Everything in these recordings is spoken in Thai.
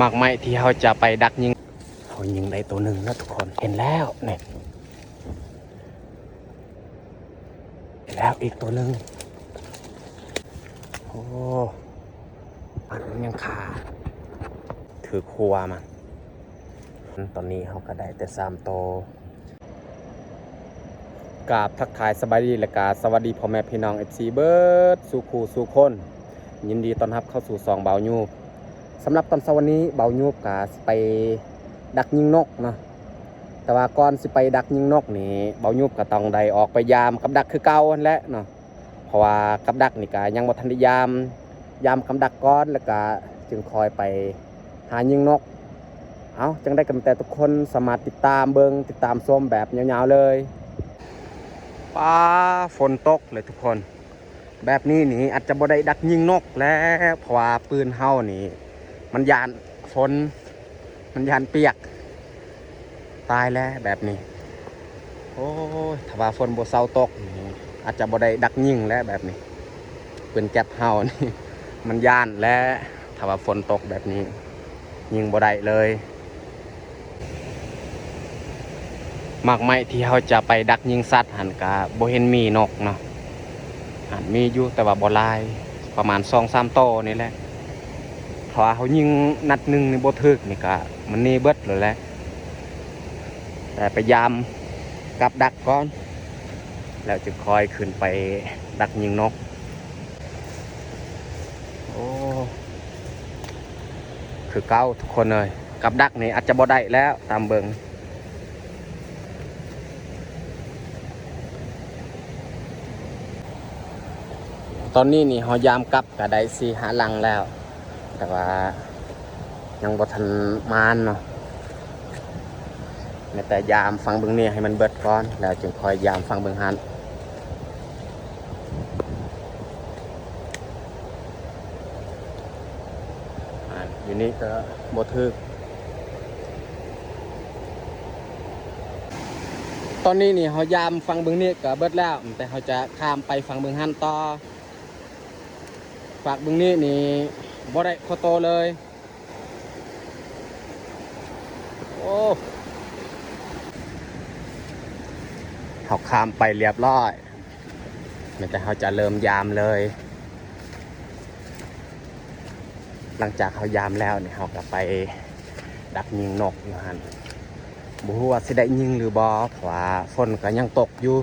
มากไหมที่เขาจะไปดักยิงเขายิงได้ตัวหนึ่งแล้วทุกคนเห็นแล้วเนี่ยเห็นแล้วอีกตัวหนึ่งโอ้มันยังขาถือครัวมันตอนนี้เขาก็ได้แต่3 ตัวกราบทักทายสบายดีและกาสวัสดีพ่อแม่พี่น้อง FC เบิร์ดสู่คู่สู่คนยินดีต้อนรับเข้าสู่ซองเบายูบสำหรับตอนวันนี้เบายูบกาไปดักยิงนกเนาะแต่ว่าก่อนสิไปดักยิงนกนี่เบายูบก็ต้องได้ออกไปยามกับดักคือเก่าแหละเนาะเพราะว่ากับดักนี่ก็ยังบ่ทันได้ยามกับดักก่อนแล้วก็จึงคอยไปหายิงนกเอาจังได้กันแต่ทุกคนสามารถติดตามติดตามชมแบบยาวๆเลยป้าฝนตกเลยทุกคนแบบนี้นี่อาจจะบ่ได้ดักยิงนกแล้วเพราะว่าปืนเฮานี่มันยานฝนมันยานเปียกตายแล้วแบบนี้โอ้ยถ้าว่าฝนบ่เซาตกนี่อาจจะบ่ได้ดักยิงแล้วแบบนี้ปืนแก๊ปเฮานี่มันยานและถ้าว่าฝนตกแบบนี้ยิงบ่ได้เลยมากไหมที่เขาจะไปดักยิงสัตว์หันกะบ่เห็นมีนกเนาะหันมีอยู่แต่ว่าบ่หลายประมาณ2-3 ตัวนี่แหละเพราะว่าเขายิงนัดหนึ่งในบ่ถึกนี่กะมันนี่เบิดเลยแหละแต่ไปยามกับดักก่อนแล้วจะคอยขึ้นไปดักยิงนกโอ้คือเก้าทุกคนเลยกับดักนี่อาจจะบ่ได้แล้วตามเบิ่งตอนนี้นี่เขายามกลับก็ได้4-5 ลังแล้วแต่ว่ายังบ่ทันมานเนาะแต่ยามฟังเบิ่งนี่ให้มันเบิดก่อนแล้วจึงคอยยามฟังเบิ่งหันอยู่นี่ก็บ่ถึกตอนนี้นี่เขายามฟังเบิ่งนี่ก็เบิดแล้วแต่เขาจะข้ามไปฟังเบิ่งหันต่อฝากเบิ่งนี่นี่บ่ได้โคโตเลยโอ้เขาข้ามไปเรียบร้อยแต่เขาจะเริ่มยามเลยหลังจากเขายามแล้วเนี่ยเขาก็ไปดักยิงนกอยู่หันบ่รู้ว่าสิได้ยิงหรือบ่เพราะว่าฝนก็ยังตกอยู่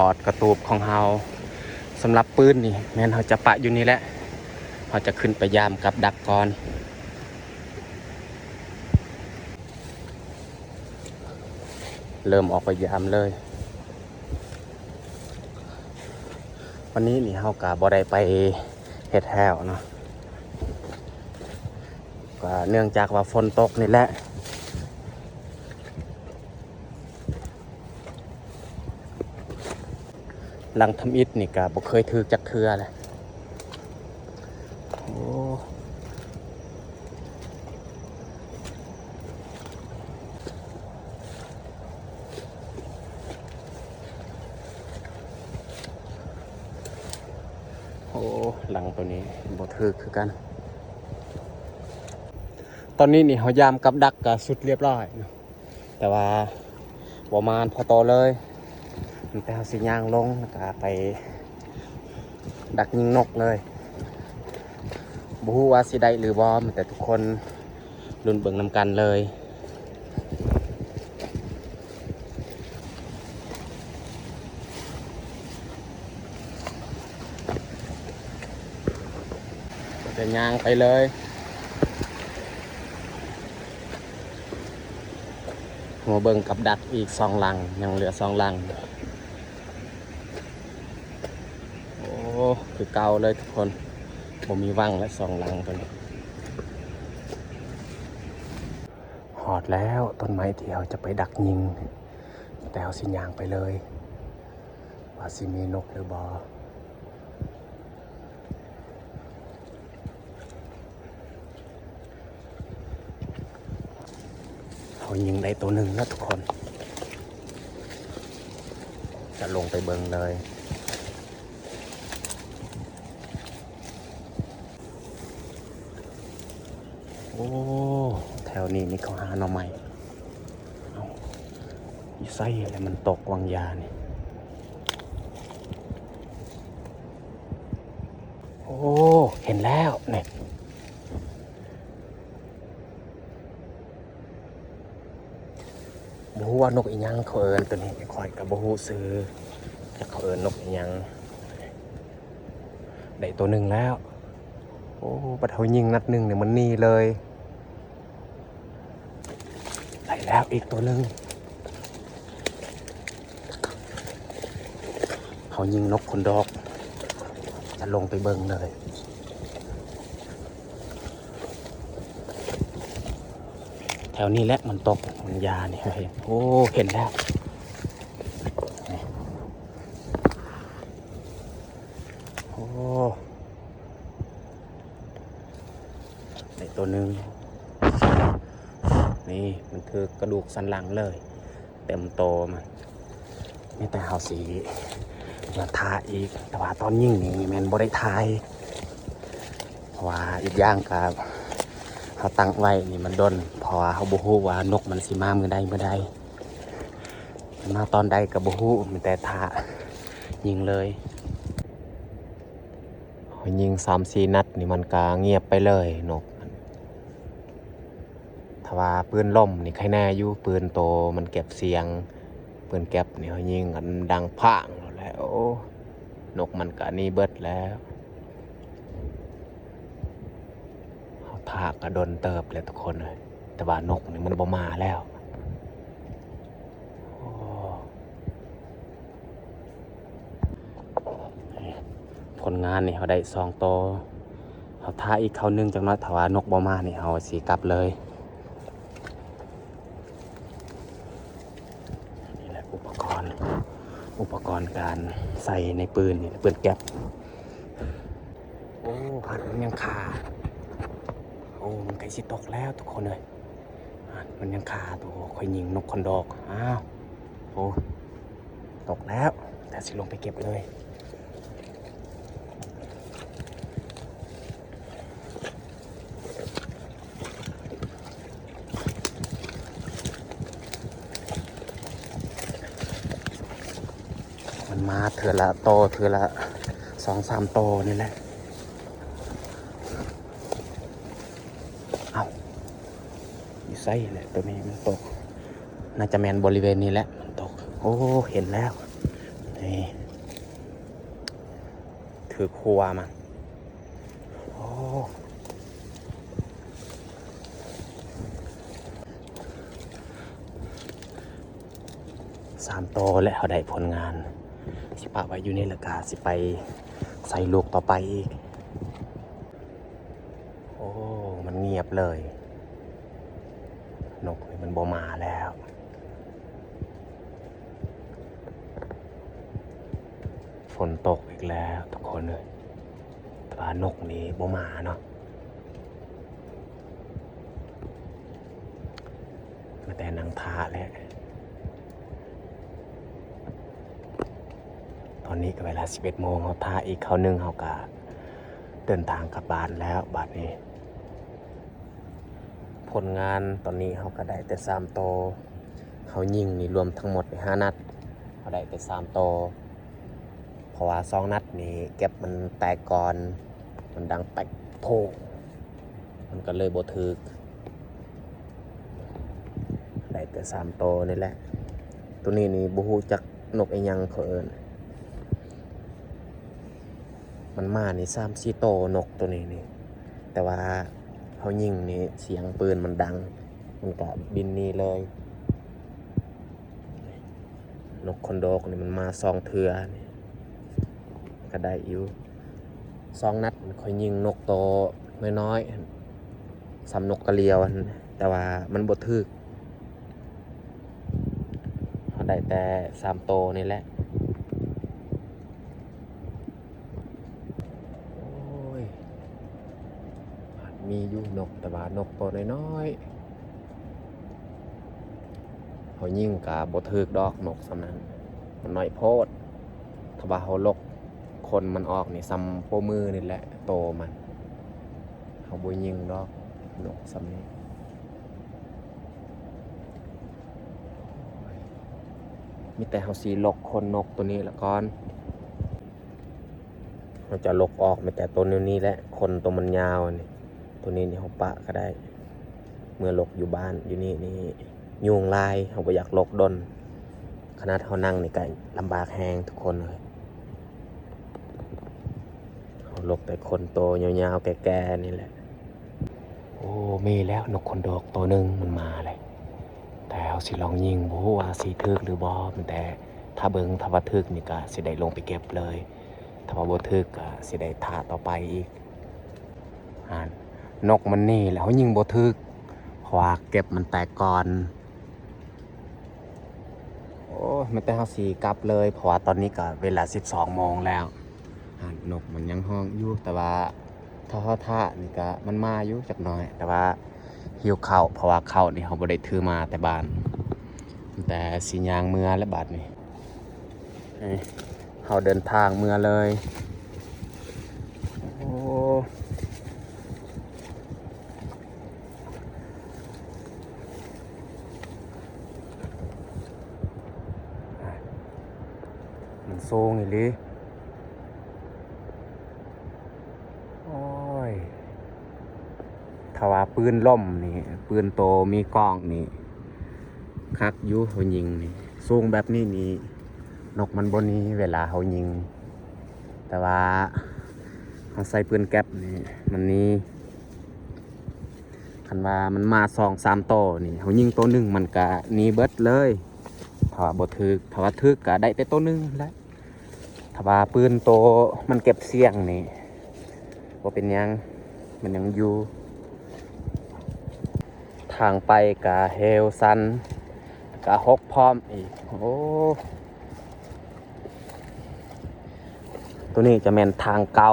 หอดกระตูบของเฮาสำหรับปืนนี่แม่นเขาจะปะอยู่นี่แหละเขาจะขึ้นไปยามกับดักก่อนเริ่มออกไปยามเลยวันนี้นี่เฮาก็บ่ได้ไปเฮ็ดแถวเนาะก็เนื่องจากว่าฝนตกนี่แหละหลังทำอิฐนี่ก็บ่เคยถือจักเทื่อเลยโอ้โอ้หลังตัวนี้บ่ถือคือกันตอนนี้นี่เขายามกับดักก็สุดเรียบร้อยเนาะแต่ว่าประมาณพอโตเลยแต่เขาสิย่างลงแล้วก็ไปดักยิงนกเลยบ่ฮู้ว่าสิได้หรือบ่แต่ทุกคนลุ้นเบิ่งนำกันเลยจะย่างไปเลยหัวเบิ่งกับดักอีก2 ลังยังเหลือ2 ลังโอ้คือเก่าเลยทุกคนผมมีวังและ2 ลังตัวนี้หอดแล้วต้นไม้ที่เราจะไปดักยิงแต่เอาสิย่างไปเลยว่าสิมีนกหรือบ่เขายิงได้ตัวหนึ่งแล้วทุกคน จะลงไปเบิ่งเลยโอ้แถวนี้นี่เขาหาหน่อไม้เอาอีไส้อะไรมันตกวังยานี่โอ้เห็นแล้วเนี่ยบ่ฮู้ว่านกอีหยังเขาเอิ้นตัวนี้ข่อยก็บ่ฮู้ซื้อจะเขาเอิ้นนกอีหยังได้ตัวหนึ่งแล้วโอ้ปัดเขายิงนัดหนึ่งเนี่ยมันนี่เลยได้แล้วอีกตัวหนึ่งเขายิงนกคนดอกจะลงไปเบิ่งเลยแถวนี้แหละมันตกมันยาเนี่ยเห็นโอ้เห็นแล้วโอ้ในตัวหนึ่งนี่มันคือกระดูกสันหลังเลยเต็มโตมันไม่แต่เอาสีมาทาอีกแต่ว่าตอนยิ่งนี่แมนบ่ได้ทายเพราะว่าอีกอย่างกับเขาตั้งไว้นี่มันดนเพราะว่าเขาบ่ฮู้ว่านกมันสิมามื้อใดมาตอนใดกับบ่ฮู้มีแต่ทายิงเลยยิง3-4 นัดนี่มันก็เงียบไปเลยนกถ้าว่าปืนล่มนี่ใครแน่อยู่ปืนโตมันเก็บเสียงปืนแก๊ปนี่เขายิงกันดังพ่างแล้วนกมันก็นี่เบิดแล้วเขาทากระดนเติบเลยทุกคนเลยแต่ว่านกนี่มันบ่มาแล้วผลงานนี่เขาได้2 โตเขาท่าอีกเขานึงจังน้อยถ้าว่านกบ่มานี่เขาสีกลับเลยนี่แหละอุปกรณ์การใส่ในปืนนี่ปืนแก๊ปโอ้หันมันยังขาโอ้มันใกล้สิตกแล้วทุกคนเลยมันยังขาตัวคอยยิงนกคอนดอกอ้าวโอ้ตกแล้วแต่สิลงไปเก็บเลยมันมาเถื่อละโตเถื่อละ2-3 โตนี่แหละเอาอยู่ไส้แหละตัวนี้มันตกน่าจะแมนบริเวณนี้แหละมันตกโอ้เห็นแล้วนี่ถือครัวมาโอ้3 โตและเขาได้ผลงานสิปะไว้อยู่ในราคาสิไปใส่ลูกต่อไปอีกโอ้มันเงียบเลยนกมันบ่มาแล้วฝนตกอีกแล้วทุกคนเลยแต่ว่านกนี้บ่มาเนาะมาแต่นางทาแล้วตอนนี้ก็เวลา 11 โมงเขาทาอีกเขานึงเขาก็เดินทางกลับบ้านแล้วบัดนี้ผลงานตอนนี้เขาก็ได้แต่3 โตเขายิงนี่รวมทั้งหมด5 นัดเขาได้แต่3 โตเพราะว่า2 นัดนี่เก็บมันแตกก่อนมันดังแตกโพมันก็เลยบ่ถึกได้แต่3 โตนี่แหละตัวนี้นี่บ่ฮู้จักนกอีหยังเขาเอิ้นมันมานี่3-4 โตนกตัวนี้นี่แต่ว่าเขายิงนี่เสียงปืนมันดังมันก็บินนี่เลยนกคอนโดกนี่มันมา2 เทื่อนี่ก็ได้อยู่2 นัดมันค่อยยิงนกโตน้อยๆสำนกกระเลียวแต่ว่ามันบ่ถึกเขาได้แต่3 โตนี่แหละมีอยู่นกแต่ว่านกตัวน้อยๆเขายิ่งกับบ่ถึกดอกนกสำนั้น มันน้อยโพดถ้าว่าเฮาลกคนมันออกนี่ซ้ำโปมือนี่แหละโตมันเฮาบ่ยิงดอกนกซ้ำนี้มีแต่เฮาสิลกคนนกตัวนี้ละก่อนเราจะลกออกมีแต่ตัวนี้แหละคนตัวมันยาวนี่ตัวนี้นี่เฮาปะก็ได้เมื่อลกอยู่บ้านอยู่นี่ยุงลายเฮาบ่อยากลกดนขนาดเฮานั่งนี่ก็ลำบากแฮงทุกคนเลยเฮาลกแต่คนโตยาวๆแก่ๆนี่แหละโอ้มีแล้วนกคนดอกตัวหนึ่งมันมาเลยแต่เฮาสิลองยิงบ่ฮู้ว่าสิถึกหรือบ่แต่ถ้าเบิ่งถ้าว่าถึกนี่ก็สิได้ลงไปเก็บเลยถ้าว่าบ่ถึกก็สิได้ท่าต่อไปอีกนกมันนี่แล้วเฮายิงบ่ถึกเพราะว่าเก็บมันแตกก่อนโอ้ไม่แต่เฮาสิกลับเลยเพราะว่าตอนนี้ก็เวลา 12 โมงแล้วนกมันยังห้องอยู่แต่ว่าท่านี่ก็มันมาอยู่จักหน่อยแต่ว่าหิวข้าวเพราะว่าข้าวนี่เฮาบ่ได้ถือมาแต่บ้านแต่สิย่างเมื่อและบัดนี้เฮาเดินทางเมื่อเลยโอ้มันสูงอีหลีโอ้ยถ้าว่าปืนล่มนี่ปืนโตมีกล้องนี่คักอยู่เฮายิงนี่สูงแบบนี้นี่นกมันบ่หนีเวลาเฮายิงแต่ว่าเฮาใส่ปืนแก๊ปนี่มันนี้คันว่ามันมา2-3 โตนี่เฮายิงตัวหนึ่งมันก็หนีเบิดเลยถ้าว่าบ่ถึกถ้าว่าถึกก็ได้แต่ตัวหนึ่งแหละถ้าว่าปืนโตมันเก็บเสียงนี่บ่เป็นหยังมันยังอยู่ทางไปก็เฮลซันก็หกพร้อมอีกโอ้ตัวนี้จะแม่นทางเก่า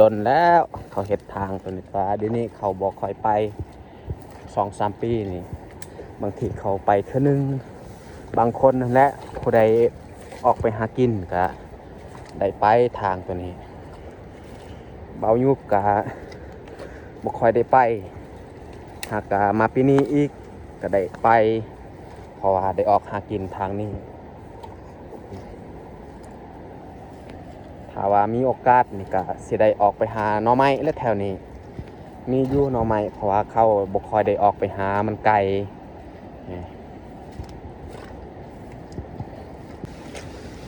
ดนแล้วเขาเฮ็ดทางตัวนี้ว่าเดี๋ยวนี้เขาบ่ค่อยไป 2-3 ปีนี่บางทีเขาไปเทื่อนึงบางคนนั่นแหละผู้ใดออกไปหากินก็ได้ไปทางตัวนี้เบายุบก็บ่ค่อยได้ไปหากมาปีนี้อีกก็ได้ไปเพราะว่าได้ออกหากินทางนี้ถ้าว่ามีโอกาสนี่ก็สิได้ออกไปหาหน่อไม้และแถวนี้มีอยู่หน่อไม้เพราะว่าเขาบ่ค่อยได้ออกไปหามันไกล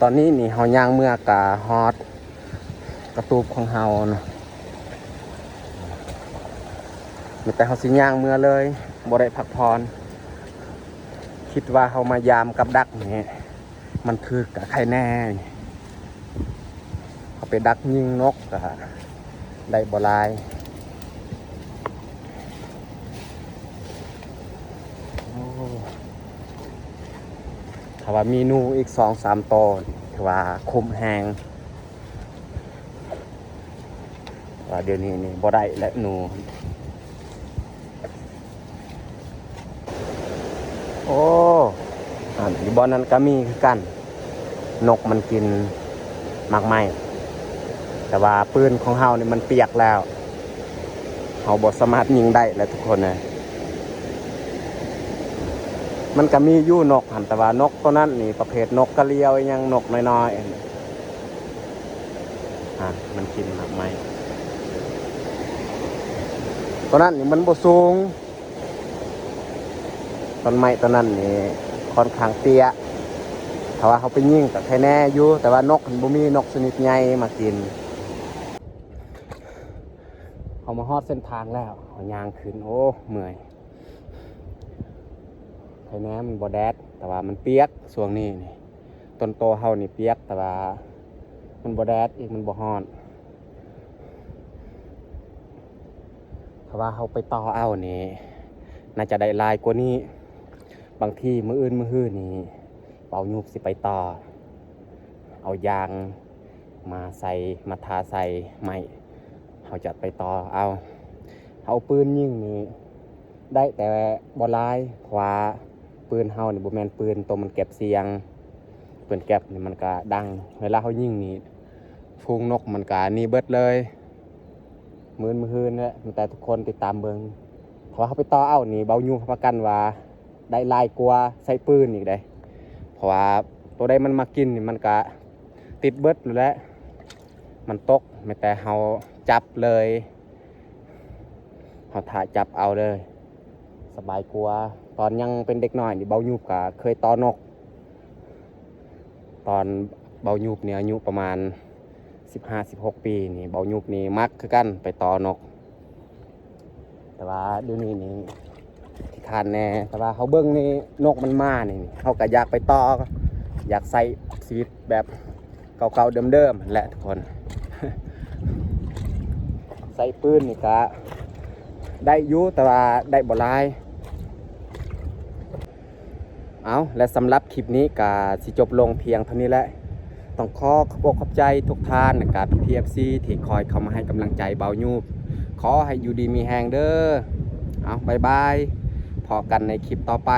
ตอนนี้นี่เฮาย่างเมื่อกะฮอดกระตูบของเฮาเนาะมีแต่เฮาสิย่างเมื่อเลยบ่ได้พักผ่อนคิดว่าเฮามายามกับดักนี่มันคือกะใครแน่เขาไปดักยิงนกกะได้บ่หลายถ้าว่ามีหนูอีก 2-3 ตัวถือว่าคุ้มแฮงว่าเดี๋ยวนี้นี่บ่ได้และหนูโอ้อยู่บ่อนั้นก็มีคือกันนกมันกินมากไม้แต่ว่าปืนของเฮานี่มันเปียกแล้วเฮาบ่สามารถยิงได้แล้วทุกคนนะมันก็มีอยู่นกหันแต่ว่านกตัวนั้นนี่ประเภทนกกระเลียวยังนกน้อยๆมันกินมากไม้ตัวนั้นนี่มันบ่สูงต้นไม้ตัวนั้นนี่ค่อนข้างเตี้ยถ้าว่าเขาไปยิงกับใครแน่อยู่แต่ว่านกมันบ่มีนกชนิดใหญ่มากินเขามาฮอดเส้นทางแล้วเขาย่างขึ้นโอ้เมื่อยใครแน่มันบ่แดดแต่ว่ามันเปียกช่วงนี้นี่ต้นโตเฮานี่เปียกแต่ว่ามันบ่แดดอีกมันบ่ฮ้อนถ้าว่าเขาไปต่อเอานี่น่าจะได้ลายกว่านี้บางทีมื้ออื่นมื้อฮื้อนี่เป่ายุบสิไปต่อเอายางมาใส่มาทาใส่ไม้เขาจะไปต่อเอาปืนยิงนี่ได้แต่บ่หลายเพราะว่าปืนเฮานี่บ่แม่นปืนตัวมันเก็บเสียง ปืนแก๊ปนี่มันก็ดังเวลาเขายิงนี่ฟูงนกมันก็นี่เบิดเลยมือเนี่ยแต่ทุกคนติดตามเบิ่งเพราะเขาไปต่อเอานี่เบายูประกันว่าได้ลายกลัวใส่ปืนอีกได้เพราะว่าตัวใดมันมากินนี่มันก็ติดเบิดอยู่แล้วมันตกไม่แต่เฮาจับเลยเฮาถ่ายจับเอาเลยสบายกลัวตอนยังเป็นเด็กน้อยนี่เบายูก็เคยต่อนกตอนเบายูเนี่ยอายุประมาณ15-16 ปีนี่เบายูนี่มักคือกันไปต่อนกแต่ว่าเดี๋ยวนี้นี่ที่คานแน่แต่ว่าเขาเบิ้งนี่นกมันมานี่เขาก็อยากไปต่ออยากใส่ชีวิตแบบเก่าๆเดิมๆแหละทุกคน ใส่ปืนนี่ก็ได้อยู่แต่ว่าได้บ่หลายเอาและสำหรับคลิปนี้ก็สิจบลงเพียงเท่านี้แหละต้องขอบใจทุกท่านนะครับPFC ที่คอยเข้ามาให้กำลังใจเบายูบขอให้อยู่ดีมีแฮงเด้อเอาบายบายพอกันในคลิปต่อไป